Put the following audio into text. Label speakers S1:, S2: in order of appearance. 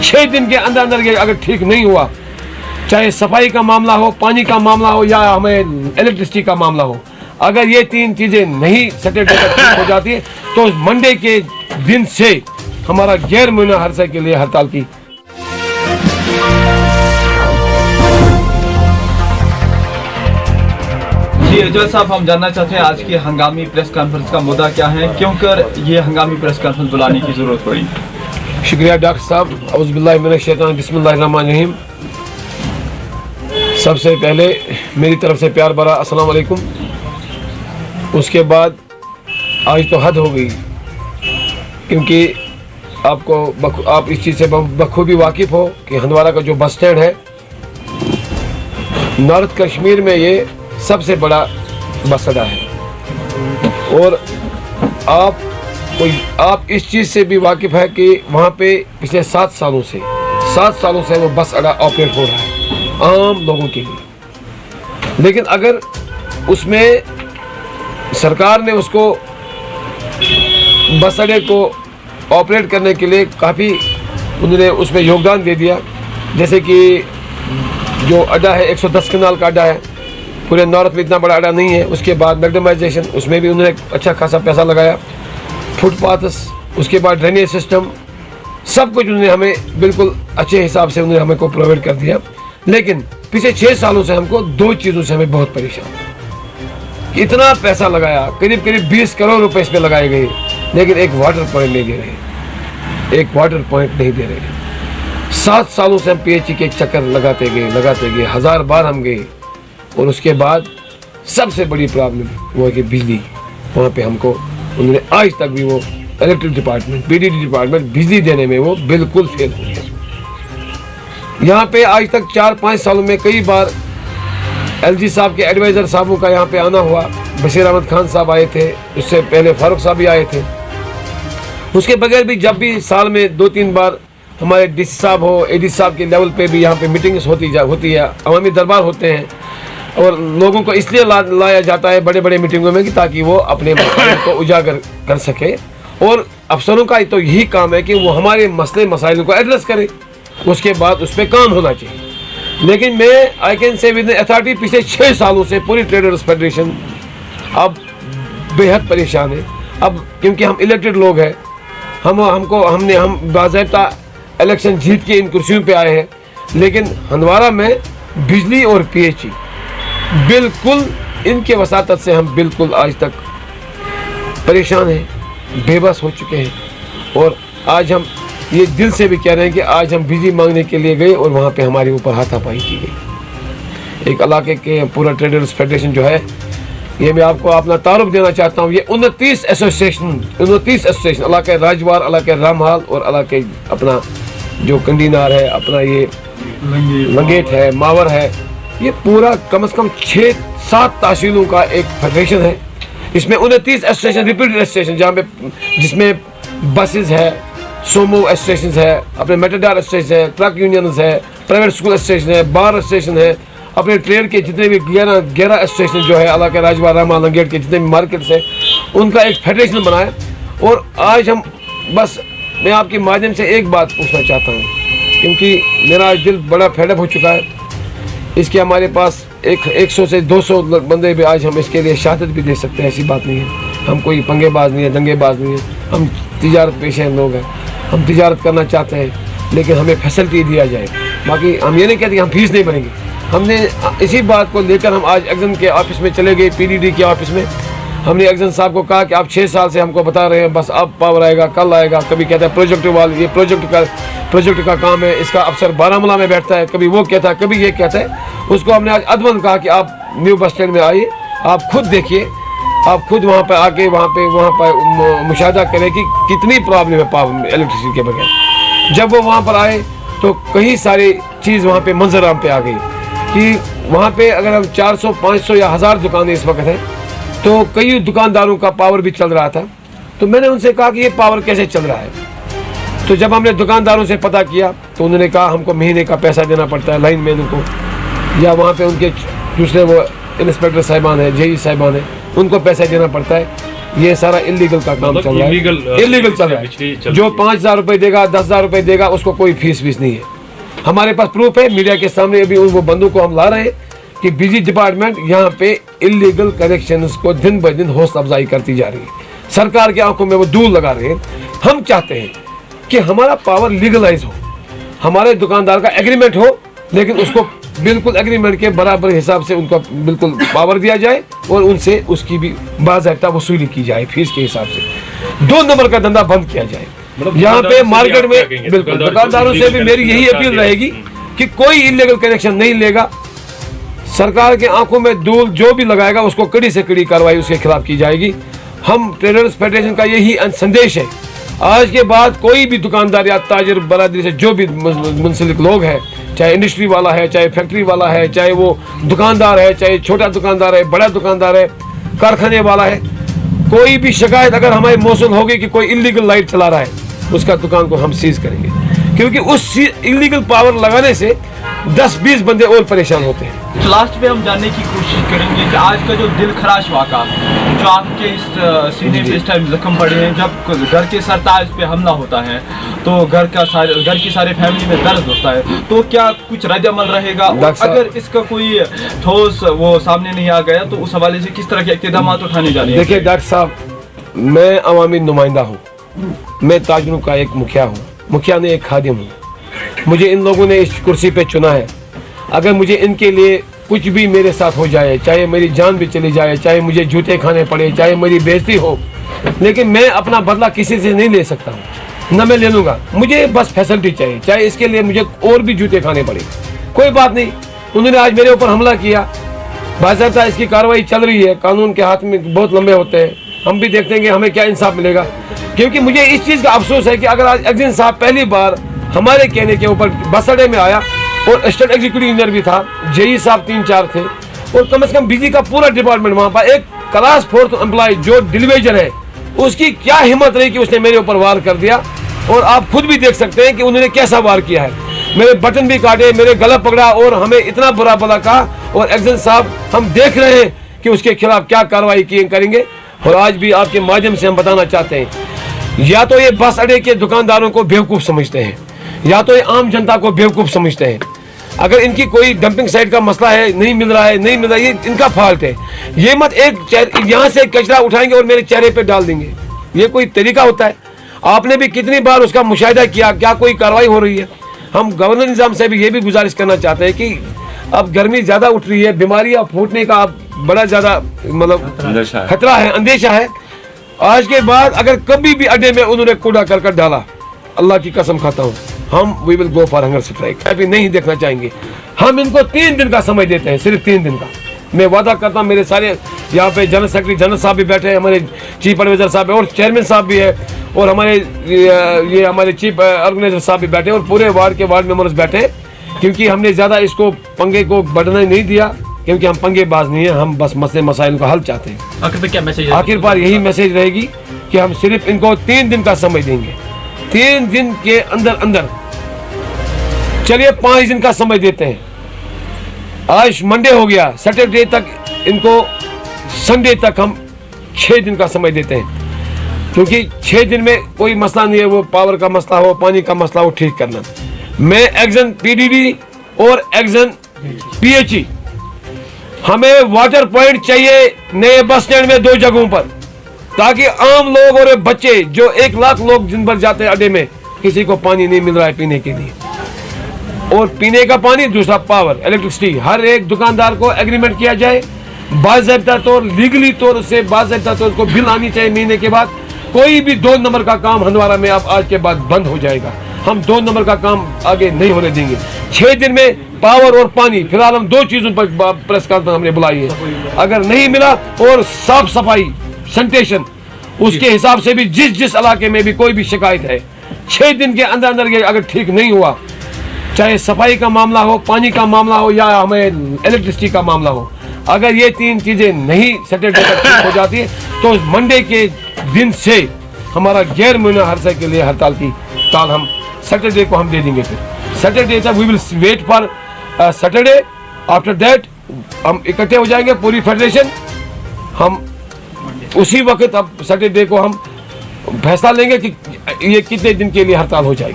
S1: 6 दिन के अंदर अंदर ये अगर ठीक नहीं हुआ, चाहे सफाई का मामला हो, पानी का मामला हो या हमें इलेक्ट्रिसिटी का मामला हो, अगर ये 3 चीज़ें नहीं सैटरडे तक ठीक हो जाती है तो मंडे के दिन से हमारा गैर मुआयना अरसे के लिए हड़ताल की।
S2: जी एजाज साहब, हम जानना चाहते हैं आज की हंगामी प्रेस कॉन्फ्रेंस का मुद्दा क्या है, क्यों कर ये हंगामी प्रेस कॉन्फ्रेंस बुलाने की जरूरत पड़ी?
S1: शुक्रिया डॉक्टर साहब। औज़ुबिल्लाहि मिनश्शैतानिर बिस्मिल्लाहिर्रहमानिर्रहीम। सबसे पहले मेरी तरफ से प्यार भरा अस्सलाम वालेकुम। उसके बाद आज तो हद हो गई, क्योंकि आप इस चीज़ से बखूबी वाकिफ़ हो कि हंदवारा का जो बस स्टैंड है नॉर्थ कश्मीर में ये सबसे बड़ा बस अड्डा है। और आप इस चीज़ से भी वाकिफ़ है कि वहाँ पे पिछले 7 सालों से वो बस अड्डा ऑपरेट हो रहा है आम लोगों के लिए। लेकिन अगर उसमें सरकार ने उसको बस अड्डे को ऑपरेट करने के लिए काफ़ी उन्होंने उसमें योगदान दे दिया, जैसे कि जो अड्डा है 110 कनाल का अड्डा है, पूरे नॉर्थ में इतना बड़ा अड्डा नहीं है। उसके बाद मैग्नेमाइजेशन, उसमें भी उन्होंने अच्छा खासा पैसा लगाया, फुटपाथ्स, उसके बाद ड्रेनेज सिस्टम, सब कुछ उन्होंने हमें बिल्कुल अच्छे हिसाब से उन्होंने हमें को प्रोवाइड कर दिया। लेकिन पिछले 6 सालों से हमको 2 चीज़ों से हमें बहुत परेशान, इतना पैसा लगाया, करीब 20 करोड़ रुपए इस पर लगाए गए, लेकिन एक वाटर पॉइंट नहीं दे रहे। 7 सालों से हम PHE के चक्कर लगाते गए, 1000 बार हम गए। और उसके बाद सबसे बड़ी प्रॉब्लम वो है कि बिजली, वहाँ पे हमको उन्होंने आज तक भी वो इलेक्ट्रिक डिपार्टमेंट, PDD डिपार्टमेंट बिजली देने में वो बिल्कुल फेल हो गया। यहाँ पे आज तक 4-5 सालों में कई बार LG साहब के एडवाइज़र साहबों का यहाँ पे आना हुआ। बशीर अहमद खान साहब आए थे, उससे पहले फारूक साहब भी आए थे। उसके बगैर भी जब भी साल में 2-3 बार हमारे DC साहब हो, AD साहब के लेवल पे भी यहाँ पे मीटिंग्स होती है, अवामी दरबार होते हैं, और लोगों को इसलिए लाया जाता है बड़े बड़े मीटिंगों में कि ताकि वो अपने मसाइल को उजागर कर सके। और अफसरों का तो यही काम है कि वो हमारे मसले मसाइल को एड्रेस करे, उसके बाद उस पर काम होना चाहिए। लेकिन I can say with authority पिछले 6 सालों से पूरी ट्रेडर्स फेडरेशन अब बेहद परेशान है। अब क्योंकि हम इलेक्टेड लोग हैं, हम बाज़ाब्ता इलेक्शन जीत के इन कुर्सियों पे आए हैं, लेकिन हंदवारा में बिजली और PHE बिल्कुल इनके वसातत से हम बिल्कुल आज तक परेशान हैं, बेबस हो चुके हैं। और आज हम ये दिल से भी कह रहे हैं कि आज हम बिजली मांगने के लिए गए और वहाँ पे हमारे ऊपर हाथापाई की गई। एक इलाके के पूरा ट्रेडर्स फेडरेशन जो है, ये मैं आपको अपना तारुफ देना चाहता हूँ, ये 29 एसोसिएशन इलाके राजवार, इलाके रामहाल और इलाके अपना जो कंडीनार है, अपना ये लंगेट है, मावर है, ये पूरा कम से कम 6-7 तहसीलों का एक फेडरेशन है। इसमें 29 एसोसिएशन, रिपीटेड एसोसिएशन, जहाँ पे जिसमें बसेस है, सोमो एसोसिएशन है, अपने मेटाडोर एसोसिएशन है, ट्रक यूनियंस है, प्राइवेट स्कूल एसोसिएशन है, बार एसोसिएशन है, अपने ट्रेड के जितने भी 11 एसोसिएशन जो है इलाके राजवार रामा लंगेट के जितने भी मार्केट्स है, उनका एक फेडरेशन बनाया। और आज हम बस मैं आपके माध्यम से एक बात पूछना चाहता हूँ, क्योंकि मेरा आज दिल बड़ा फेडअप हो चुका है इसके। हमारे पास 100 से 200 बंदे भी आज हम इसके लिए शहादत भी दे सकते हैं, ऐसी बात नहीं है। हम कोई पंगेबाज नहीं है, दंगेबाज नहीं है, हम तिजारत पेशे लोग हैं, हम तिजारत करना चाहते हैं, लेकिन हमें फैसिलिटी दिया जाए। बाकी हम ये नहीं कहते कि हम फीस नहीं भरेंगे। हमने इसी बात को लेकर हम आज एक्जन के ऑफिस में चले गए, PDD के ऑफिस में। हमने एक्जन साहब को कहा कि आप 6 साल से हमको बता रहे हैं बस अब पावर आएगा, कल आएगा। कभी कहता है प्रोजेक्ट वाले, ये प्रोजेक्ट का काम है, इसका अफसर बारामूला में बैठता है, कभी वो कहता है, कभी ये कहता है। उसको हमने आज अदबन कहा कि आप न्यू बस स्टैंड में आइए, आप खुद देखिए, आप खुद वहाँ पर आके वहाँ पर मुशाहिदा करें कि कितनी प्रॉब्लम है पावर इलेक्ट्रिसिटी के बगैर। जब वो वहाँ पर आए तो कई सारी चीज़ वहाँ पे मंजर आम पे आ गई कि वहाँ पे अगर हम 400, 500 या 1000 दुकानें इस वक्त हैं, तो कई दुकानदारों का पावर भी चल रहा था। तो मैंने उनसे कहा कि ये पावर कैसे चल रहा है। तो जब हमने दुकानदारों से पता किया तो उन्होंने कहा हमको महीने का पैसा देना पड़ता है लाइन मैन को, या वहाँ पे उनके दूसरे वो इंस्पेक्टर साहिबान हैं, JE साहिबान हैं, उनको पैसा देना पड़ता है। ये सारा इलीगल का काम चल रहा है, इलीगल चल रहा है। जो 5,000 रुपये देगा, 10,000 रुपये देगा, उसको कोई फीस नहीं है। हमारे पास प्रूफ है, मीडिया के सामने अभी वो बंदों को हम ला रहे हैं कि बिजली डिपार्टमेंट यहाँ पे इलीगल कनेक्शंस को दिन ब दिन हौसला अफजाई करती जा रही है। सरकार की आंखों में वो धूल लगा रहे हैं। हम चाहते हैं कि हमारा पावर लीगलाइज हो, हमारे दुकानदार का एग्रीमेंट हो, लेकिन उसको बिल्कुल एग्रीमेंट के बराबर हिसाब से उनको बिल्कुल पावर दिया जाए और उनसे उसकी भी बाज़ाब्ता वसूली की जाए फीस के हिसाब से। 2 नंबर का धंधा बंद किया जाए। यहाँ पे मार्केट में बिल्कुल दुकानदारों से भी मेरी यही अपील रहेगी कि कोई इलीगल कनेक्शन नहीं लेगा। सरकार के आंखों में धूल जो भी लगाएगा उसको कड़ी से कड़ी कार्रवाई उसके खिलाफ की जाएगी। हम ट्रेडर्स फेडरेशन का यही संदेश है, आज के बाद कोई भी दुकानदार या ताजर बरादरी से जो भी मुंसलिक लोग हैं, चाहे इंडस्ट्री वाला है, चाहे फैक्ट्री वाला है, चाहे वो दुकानदार है, चाहे छोटा दुकानदार है, बड़ा दुकानदार है, कारखाने वाला है, कोई भी शिकायत अगर हमारी मौसूल होगी कि कोई इलीगल लाइट चला रहा है, उसका दुकान को हम सीज करेंगे। क्योंकि उस इलीगल पावर लगाने से 10-20 बंदे और परेशान होते हैं।
S2: लास्ट में हम जानने की कोशिश करेंगे कि आज का जो दिल खराश वाक़ा जो आपके इस सीने पे इस टाइम जख्म पड़े हैं, जब घर के सरताज पे हमला होता है तो घर की सारे फैमिली में दर्द होता है, तो क्या कुछ रद्द-अमल रहेगा? अगर इसका कोई ठोस वो सामने नहीं आ गया तो उस हवाले से किस तरह के इक़दाम उठाने जा रहे हैं?
S1: देखिए डॉक्टर साहब, मैं अवामी नुमाइंदा हूँ, मैं ताजरों का एक मुखिया हूँ, मुखिया ने एक खादिम हूँ। मुझे इन लोगों ने इस कुर्सी पे चुना है। अगर मुझे इनके लिए कुछ भी मेरे साथ हो जाए, चाहे मेरी जान भी चली जाए, चाहे मुझे जूते खाने पड़े, चाहे मेरी बेइज्जती हो, लेकिन मैं अपना बदला किसी से नहीं ले सकता हूँ, न मैं ले लूँगा। मुझे बस फैसिलिटी चाहिए, चाहे इसके लिए मुझे और भी जूते खाने पड़े, कोई बात नहीं। उन्होंने आज मेरे ऊपर हमला किया, बाकायदा इसकी कार्रवाई चल रही है, कानून के हाथ में बहुत लंबे होते हैं, हम भी देखते हैं कि हमें क्या इंसाफ मिलेगा। क्योंकि मुझे इस चीज़ का अफसोस है कि अगर आज एक्जिन साहब पहली बार हमारे कहने के ऊपर बस अड्डे में आया और असिस्टेंट एग्जीक्यूटिव इंजीनियर भी था, जेई साहब 3-4 थे, और कम से कम बिजली का पूरा डिपार्टमेंट वहाँ पर, एक क्लास 4th एम्प्लॉय जो डिलीवेजर है, उसकी क्या हिम्मत रही कि उसने मेरे ऊपर वार कर दिया। और आप खुद भी देख सकते हैं कि उन्होंने कैसा वार किया है, मेरे बटन भी काटे, मेरे गला पकड़ा और हमें इतना बुरा भला कहा। और एक्जिन साहब हम देख रहे हैं कि उसके खिलाफ क्या कार्रवाई करेंगे। और आज भी आपके माध्यम से हम बताना चाहते हैं, या तो ये बस अड्डे के दुकानदारों को बेवकूफ़ समझते हैं, या तो ये आम जनता को बेवकूफ़ समझते हैं। अगर इनकी कोई डंपिंग साइट का मसला है, नहीं मिल रहा है, ये इनका फॉल्ट है। ये मत यहाँ से कचरा उठाएंगे और मेरे चेहरे पे डाल देंगे, ये कोई तरीका होता है? आपने भी कितनी बार उसका मुशाहिदा किया, क्या कोई कार्रवाई हो रही है? हम गवर्नर निज़ाम से भी ये भी गुजारिश करना चाहते हैं कि अब गर्मी ज़्यादा उठ रही है, बीमारियाँ फूटने का अब बड़ा ज़्यादा मतलब खतरा है, अंदेशा है। आज के बाद अगर कभी भी अड्डे में उन्होंने कूड़ा करकट डाला, अल्लाह की कसम खाता हूँ, हम we will go for hunger strike. अभी नहीं देखना चाहेंगे। हम इनको 3 दिन का समय देते हैं, सिर्फ 3 दिन का। मैं वादा करता हूँ, मेरे सारे यहाँ पे जनरल सेक्रेटरी जनरल साहब भी बैठे हैं, हमारे चीफ एडवाइजर साहब और चेयरमैन साहब भी है, और हमारे ये हमारे चीफ ऑर्गेनाइजर साहब भी बैठे हैं, और पूरे वार्ड के वार्ड मेंबर्स बैठे हैं। क्योंकि हमने ज़्यादा इसको पंगे को बढ़ने नहीं दिया, क्योंकि हम पंगेबाज नहीं हैं, हम बस मसले मसाइल का हल चाहते हैं।
S2: आखिर में क्या मैसेज?
S1: आखिर बार यही मैसेज रहेगी कि हम सिर्फ इनको 3 दिन का समय देंगे। 3 दिन के अंदर चलिए 5 दिन का समय देते हैं। आज मंडे हो गया, सैटरडे तक इनको, संडे तक हम 6 दिन का समय देते हैं। क्योंकि 6 दिन में कोई मसला नहीं है, वो पावर का मसला हो, पानी का मसला हो, ठीक करना। मैं एक्शन पीडीडी और एक्शन पीएचई, हमें वाटर पॉइंट चाहिए नए बस स्टैंड में 2 जगहों पर, ताकि आम लोग और बच्चे, जो 1 लाख लोग दिन भर जाते हैं अड्डे में, किसी को पानी नहीं मिल रहा है पीने के लिए। और पीने का पानी, दूसरा पावर, इलेक्ट्रिसिटी, हर एक दुकानदार को एग्रीमेंट किया जाए, बाज़ाब्ता तौर, लीगली तौर से बाज़ाब्ता तौर को बिल आनी चाहिए महीने के बाद। कोई भी 2 नंबर का काम हंदवारा में अब आज के बाद बंद हो जाएगा। हम 2 नंबर का काम आगे नहीं होने देंगे। 6 दिन में पावर और पानी, फिलहाल हम 2 चीज़ों पर प्रेस कॉन्फ्रेंस हमने बुलाई है। अगर नहीं मिला, और साफ सफाई, सैनिटेशन, उसके हिसाब से भी जिस इलाके में भी कोई भी शिकायत है, 6 दिन के अंदर ये अगर ठीक नहीं हुआ, चाहे सफाई का मामला हो, पानी का मामला हो, या हमें इलेक्ट्रिसिटी का मामला हो, अगर ये 3 चीज़ें नहीं सैटरडे तक ठीक हो जाती है, तो मंडे के दिन से हमारा गैर मुआयना हर्षा के लिए हड़ताल की ताल हम सैटरडे को हम दे देंगे। फिर सैटरडे तक we will wait for Saturday. After that हम इकट्ठे हो जाएंगे पूरी फेडरेशन, हम उसी वक्त अब सैटरडे को हम फैसला लेंगे कि ये कितने दिन के लिए हड़ताल हो जाएगी।